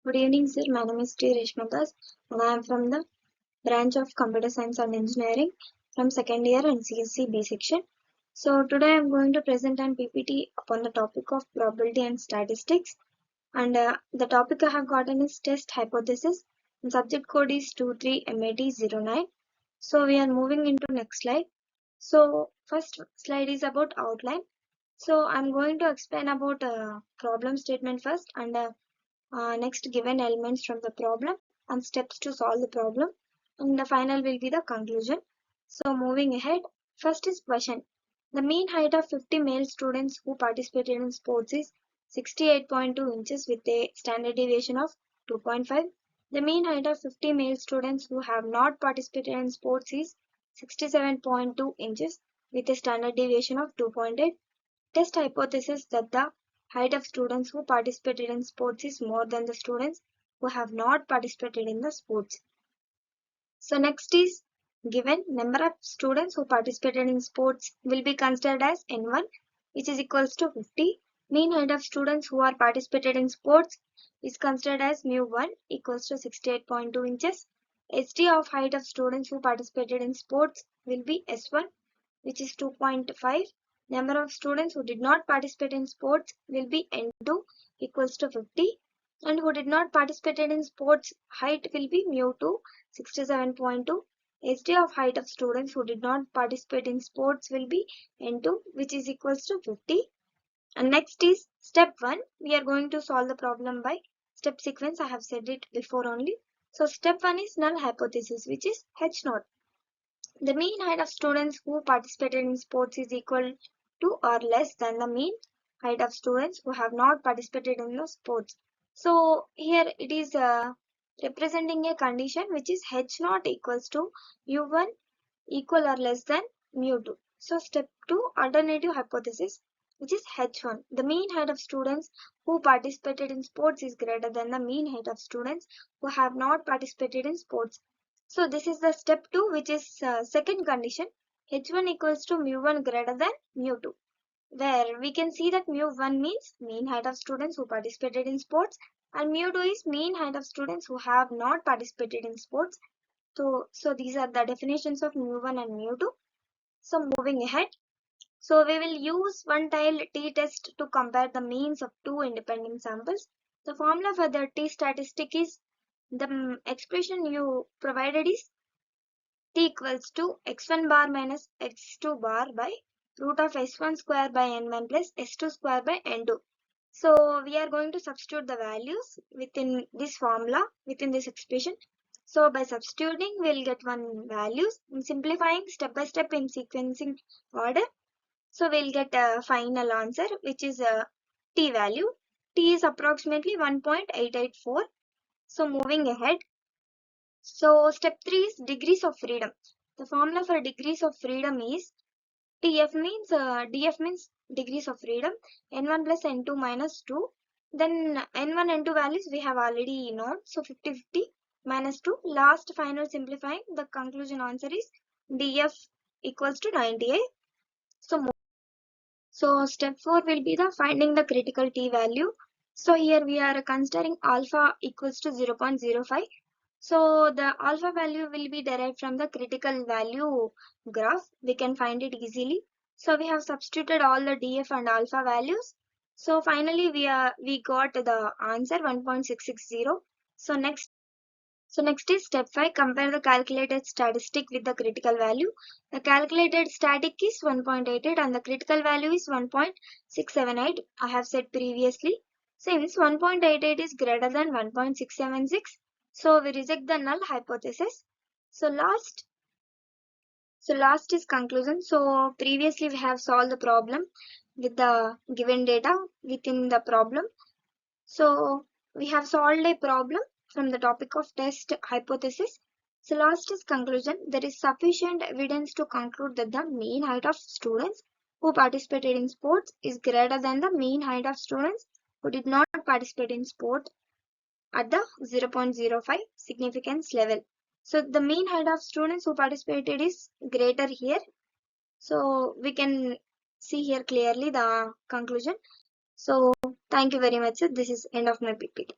Good evening, sir. My name is Reshma and I am from the branch of Computer Science and Engineering from second year and CSC B section. So today I am going to present an PPT upon the topic of probability and statistics. And the topic I have gotten is test hypothesis. And subject code is 23MAT09. So we are moving into next slide. So first slide is about outline. So I'm going to explain about problem statement first and next given elements from the problem and steps to solve the problem, and the final will be the conclusion. So moving ahead, first is question. The mean height of 50 male students who participated in sports is 68.2 inches with a standard deviation of 2.5. The mean height of 50 male students who have not participated in sports is 67.2 inches with a standard deviation of 2.8. Test hypothesis that the height of students who participated in sports is more than the students who have not participated in the sports. So next is given number of students who participated in sports will be considered as N1, which is equals to 50. Mean height of students who are participated in sports is considered as mu1 equals to 68.2 inches. SD of height of students who participated in sports will be S1, which is 2.5. Number of students who did not participate in sports will be N2 equals to 50, and who did not participate in sports height will be mu2 67.2. SD of height of students who did not participate in sports will be N2, which is equals to 50. And next is step 1. We are going to solve the problem by step sequence. I have said it before only. So step 1 is null hypothesis, which is H0. The mean height of students who participated in sports is equal to or less than the mean height of students who have not participated in the sports. So here it is representing a condition which is H0 equals to U1 equal or less than mu2. So step 2, alternative hypothesis, which is H1. The mean height of students who participated in sports is greater than the mean height of students who have not participated in sports. So this is the step 2, which is second condition, H1 equals to mu1 greater than mu2, where we can see that mu1 means mean height of students who participated in sports and mu2 is mean height of students who have not participated in sports. So these are the definitions of mu1 and mu2. So moving ahead, so we will use one-tile t-test to compare the means of two independent samples. The formula for the t-statistic is the expression you provided is t equals to x1 bar minus x2 bar by root of s1 square by n1 plus s2 square by n2. So we are going to substitute the values within this formula, within this expression. So by substituting, we'll get one values. In simplifying step by step in sequencing order, so we'll get a final answer, which is a t value. T is approximately 1.884. So moving ahead, so step 3 is degrees of freedom. The formula for degrees of freedom is df means degrees of freedom, n1 plus n2 minus 2. Then n1 n2 values we have already known, so 50 minus 2. Last final simplifying, the conclusion answer is df equals to 98. So step 4 will be the finding the critical t value. So here we are considering alpha equals to 0.05. So the alpha value will be derived from the critical value graph. We can find it easily. So we have substituted all the df and alpha values. So finally we got the answer 1.660. So next is step 5. Compare the calculated statistic with the critical value. The calculated static is 1.88 and the critical value is 1.678. I have said previously. Since 1.88 is greater than 1.676, so we reject the null hypothesis. So last is conclusion. So previously we have solved the problem with the given data within the problem. So we have solved a problem from the topic of test hypothesis. So last is conclusion. There is sufficient evidence to conclude that the mean height of students who participated in sports is greater than the mean height of students who did not participate in sport at the 0.05 significance level. So the mean height of students who participated is greater here. So we can see here clearly the conclusion. So thank you very much, sir. This is end of my PPT.